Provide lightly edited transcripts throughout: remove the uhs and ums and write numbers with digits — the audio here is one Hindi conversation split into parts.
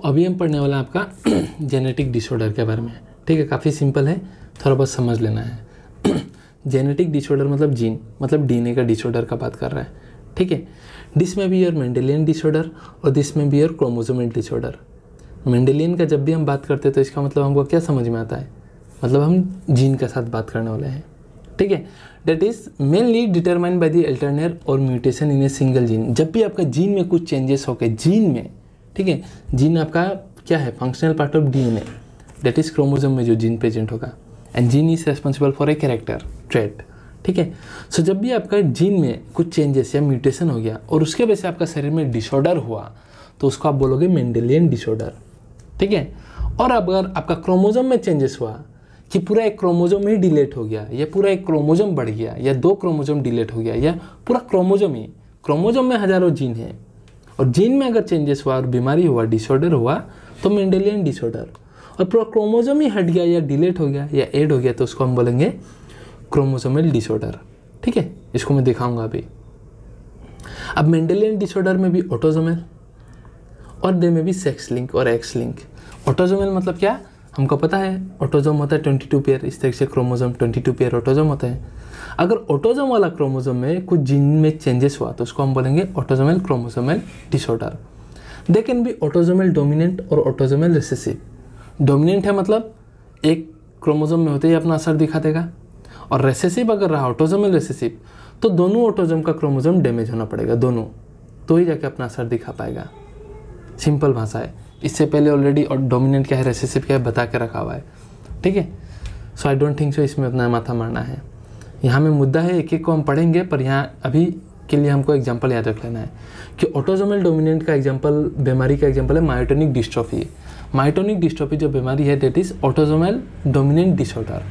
अभी हम पढ़ने वाला है आपका जेनेटिक डिसऑर्डर के बारे में। ठीक है, काफ़ी सिंपल है, थोड़ा बहुत समझ लेना है। जेनेटिक डिसऑर्डर मतलब जीन, मतलब डीएनए का डिसऑर्डर का बात कर रहा है। ठीक है, दिस में भी योर मेंडेलियन डिसऑर्डर और दिस में भी योर क्रोमोसोमल डिसऑर्डर। मेंडेलियन का जब भी हम बात करते हैं तो इसका मतलब हमको क्या समझ में आता है, मतलब हम जीन के साथ बात करने वाले हैं। ठीक है, that is mainly determined by the alternate और mutation in a single gene. जब भी आपका जीन में कुछ चेंजेस हो गए जीन में, ठीक है, जीन आपका क्या है, functional part of DNA, that is chromosome में जो जीन प्रेजेंट होगा, and gene is responsible for a character trait. ठीक है, सो जब भी आपका जीन में कुछ चेंजेस या म्यूटेशन हो गया और उसके वजह से आपका शरीर में डिसऑर्डर हुआ तो उसको आप बोलोगे मेंडेलियन डिसऑर्डर। ठीक है, और अगर आपका क्रोमोसोम में चेंजेस हुआ कि पूरा एक क्रोमोसोम ही डिलीट हो गया या पूरा एक क्रोमोसोम बढ़ गया या 2 क्रोमोसोम डिलीट हो गया या पूरा क्रोमोसोम ही, क्रोमोसोम में हजारों जीन है और जीन में अगर चेंजेस हुआ और बीमारी हुआ, डिसऑर्डर हुआ तो मेंडेलियन डिसऑर्डर। और पूरा क्रोमोसोम ही हट गया या डिलीट हो गया या ऐड हो गया तो उसको हम बोलेंगे क्रोमोसोमल डिसऑर्डर। ठीक है, इसको मैं दिखाऊंगा अभी। अब मेंडेलियन डिसऑर्डर में भी ऑटोसोमल और दे में भी सेक्स लिंक और एक्स लिंक। ऑटोसोमल मतलब क्या, हमको पता है ऑटोसोम होता है 22 पेयर, इस तरह से क्रोमोसोम 22 पेयर ऑटोसोम होता है। अगर ऑटोसोम वाला क्रोमोसोम में कुछ जीन में चेंजेस हुआ तो उसको हम बोलेंगे autosomal chromosomal disorder. They can be autosomal dominant और ऑटोसोमल रिसेसिव। डोमिनेंट है मतलब एक क्रोमोसोम में होते ही अपना असर दिखा देगा, और रिसेसिव अगर रहा ऑटोसोमल रिसेसिव तो दोनों ऑटोसोम का क्रोमोसोम डैमेज होना पड़ेगा, दोनों, तो ही जाके अपना असर दिखा पाएगा। सिंपल भाषा है, इससे पहले ऑलरेडी डोमिनेंट क्या है, रिसेसिव क्या है बता के रखा हुआ है। ठीक है, सो आई डोंट थिंक सो इसमें अपना माथा मारना है। यहाँ में मुद्दा है, एक एक को हम पढ़ेंगे, पर यहाँ अभी के लिए हमको एग्जांपल याद रख लेना है कि ऑटोसोमल डोमिनेंट का एग्जांपल, बीमारी का एग्जांपल है मायोटोनिक डिस्ट्रोफी। मायोटोनिक डिस्ट्रोफी जो बीमारी है that is autosomal dominant disorder.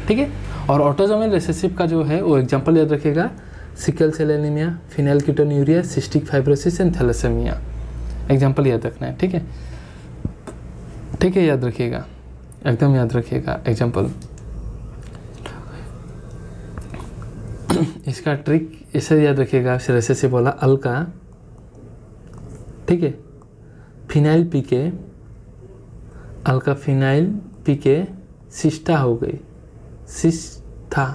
ठीक है, और ऑटोसोमल रिसेसिव का जो है वो एग्जांपल याद रखिएगा, sickle cell anaemia, phenylketonuria, cystic fibrosis and thalassemia. Example याद रखना है। ठीक है, ठीक है, याद रखिएगा, एकदम याद रखिएगा एग्जाम्पल। इसका ट्रिक इसे याद रखिएगा, रिसेसिव बोला अल्का, ठीक है, फिनाइल पीके, अल्का फिनाइल पीके सिस्टा हो गई, सिस्टा।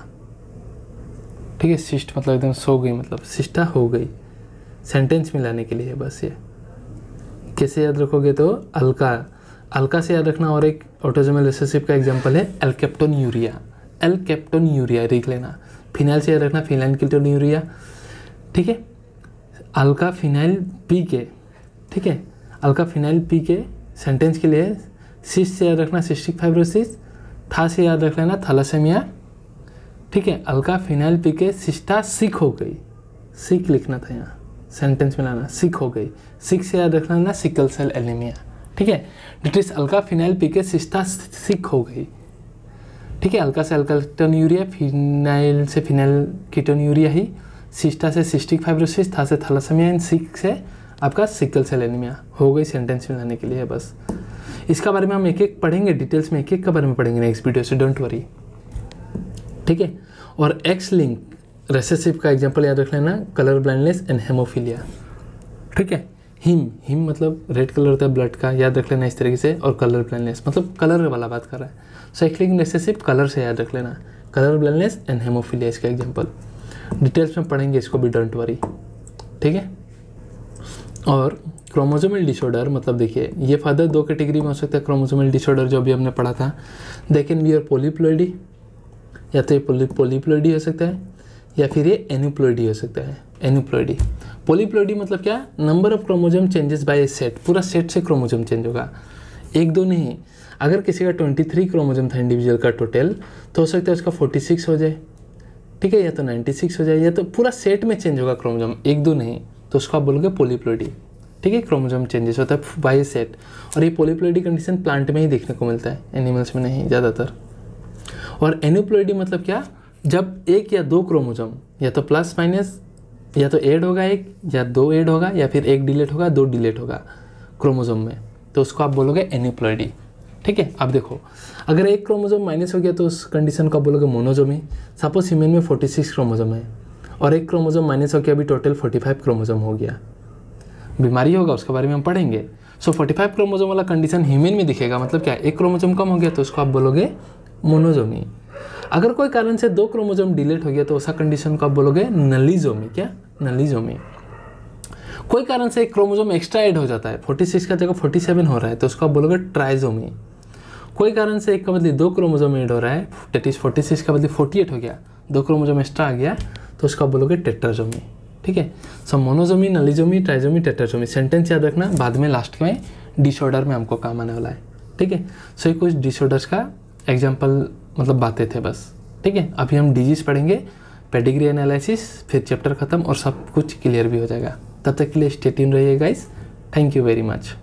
ठीक है, सिस्ट मतलब एकदम सो गई, मतलब सिस्टा हो गई। सेंटेंस में लाने के लिए है बस ये। कैसे याद रखोगे तो अल्का, अल्का से याद रखना। और एक ऑटोसोमल रिसेसिव का एग्जांपल है एल्केप्टोन्यूरिया, एल्केप्टोन्यूरिया लिख लेना। फिनाइल से याद रखना फिनाइलकीटोन्यूरिया। ठीक है, अल्का फिनाइल पी के, ठीक है, अल्का फिनाइल पी के सेंटेंस के लिए। सिस्ट से याद रखना सिस्टिक फाइब्रोसिस, था से याद रख लेना थैलेसेमिया। ठीक है, अल्का फिनाइल पी के सिस्टा सिक हो गई, सिक लिखना था यहाँ, सेंटेंस में लाना, सिक हो गई। सिक से याद रखना ना सिकल सेल एनीमिया। ठीक है, डेट इज अल्का फिनाइल पी के सिस्टा सिक हो गई। ठीक है, अल्का से अल्काटोन्यूरिया, फिनाइल से फिनाइलकीटोन्यूरिया ही, सिस्टा से सिस्टिक फाइब्रोसिस, था से थैलेसेमिया एंड सिक से आपका सिकल सेल एनीमिया हो गई। सेंटेंस में लाने के लिए बस। इसका बारे में हम एक एक पढ़ेंगे, डिटेल्स में एक एक का बारे में पढ़ेंगे नेक्स्ट वीडियो से, डोंट वरी। ठीक है, और एक्स लिंक रिसेसिव का एग्जांपल याद रख लेना, कलर ब्लाइंडनेस एंड हेमोफीलिया। ठीक है, हिम मतलब रेड कलर होता है ब्लड का, याद रख लेना इस तरीके से। और कलर ब्लाइंडनेस मतलब कलर वाला बात कर रहा है, सो एक्स लिंक रिसेसिव कलर से याद रख लेना, कलर ब्लाइंडनेस एंड हेमोफीलिया इसका एग्जांपल। डिटेल्स में पढ़ेंगे इसको भी, डोंट वरी। ठीक है, और क्रोमोसोमल डिसऑर्डर मतलब देखिए ये फर्दर 2 कैटेगरी में हो सकता है। क्रोमोसोमल डिसऑर्डर जो अभी हमने पढ़ा था, they can be your polyploidy, या तो ये पॉलीप्लॉइडी हो सकता है या फिर ये एन्यूप्लॉइडी हो सकता है। एन्यूप्लॉइडी, पॉलीप्लॉइडी मतलब क्या, number of chromosome changes by A set, पूरा सेट से क्रोमोसोम चेंज होगा, 1-2 नहीं। अगर किसी का 23 क्रोमोसोम था इंडिविजुअल का टोटल, तो हो सकता है उसका 46 हो जाए, ठीक है, या तो 96 हो जाए, या तो पूरा सेट में चेंज होगा क्रोमोसोम, 1-2 नहीं, तो उसको आप बोलोगे पॉलीप्लॉइडी। ठीक है, क्रोमोसोम चेंजेस होता है बाय सेट, और ये पॉलीप्लॉइडी कंडीशन प्लांट में ही देखने को मिलता है, एनिमल्स में नहीं ज़्यादातर। और एन्यूप्लॉइडी मतलब क्या, जब 1 या 2 क्रोमोसोम या तो प्लस माइनस या तो ऐड होगा 1 या 2 ऐड होगा, या फिर 1 डिलीट होगा 2 डिलीट होगा क्रोमोसोम में, तो उसको आप बोलोगे एन्यूप्लॉइडी। ठीक है, अब देखो अगर 1 क्रोमोसोम माइनस हो गया तो उस कंडीशन को आप बोलोगे मोनोजोमी। सपोज ह्यूमन में 46 क्रोमोसोम है और 1 क्रोमोसोम माइनस हो गया, अभी टोटल 45 क्रोमोसोम हो गया। बीमारी होगा उसके बारे में हम पढ़ेंगे, सो 45 क्रोमोजोम वाला कंडीशन ह्यूमन में दिखेगा, मतलब क्या, एक क्रोमोजोम कम हो गया तो उसको आप बोलोगे मोनोजोमी। अगर कोई कारण से 2 क्रोमोजोम डिलीट हो गया तो ऐसा कंडीशन को आप बोलोगे नलीजोमी। क्या, नलीजोमी। कोई कारण से एक क्रोमोजोम एक्स्ट्रा ऐड हो जाता है, 46 का जगह 47 हो रहा है तो उसको आप बोलोगे ट्राइजोमी। कोई कारण से एक का बदले 2 क्रोमोजोम ऐड हो रहा है, दैट इज 46 का बदले 48 हो गया, 2 क्रोमोजोम एक्स्ट्रा आ गया तो उसको आप बोलोगे टेट्राजोमी। ठीक है, सो मोनोजोमी, नलीजोमी, ट्राइजोमी, टेट्राजोमी। सेंटेंस याद रखना, बाद में लास्ट में डिसऑर्डर में हमको काम आने वाला है। ठीक है, सो ये कुछ डिसऑर्डर्स का एग्जाम्पल मतलब बातें थे बस। ठीक है, अभी हम डिजीज पढ़ेंगे, पेडिग्री एनालिसिस, फिर चैप्टर खत्म और सब कुछ क्लियर भी हो जाएगा। तब तक के लिए स्टे ट्यून रहिए guys. Thank you very much.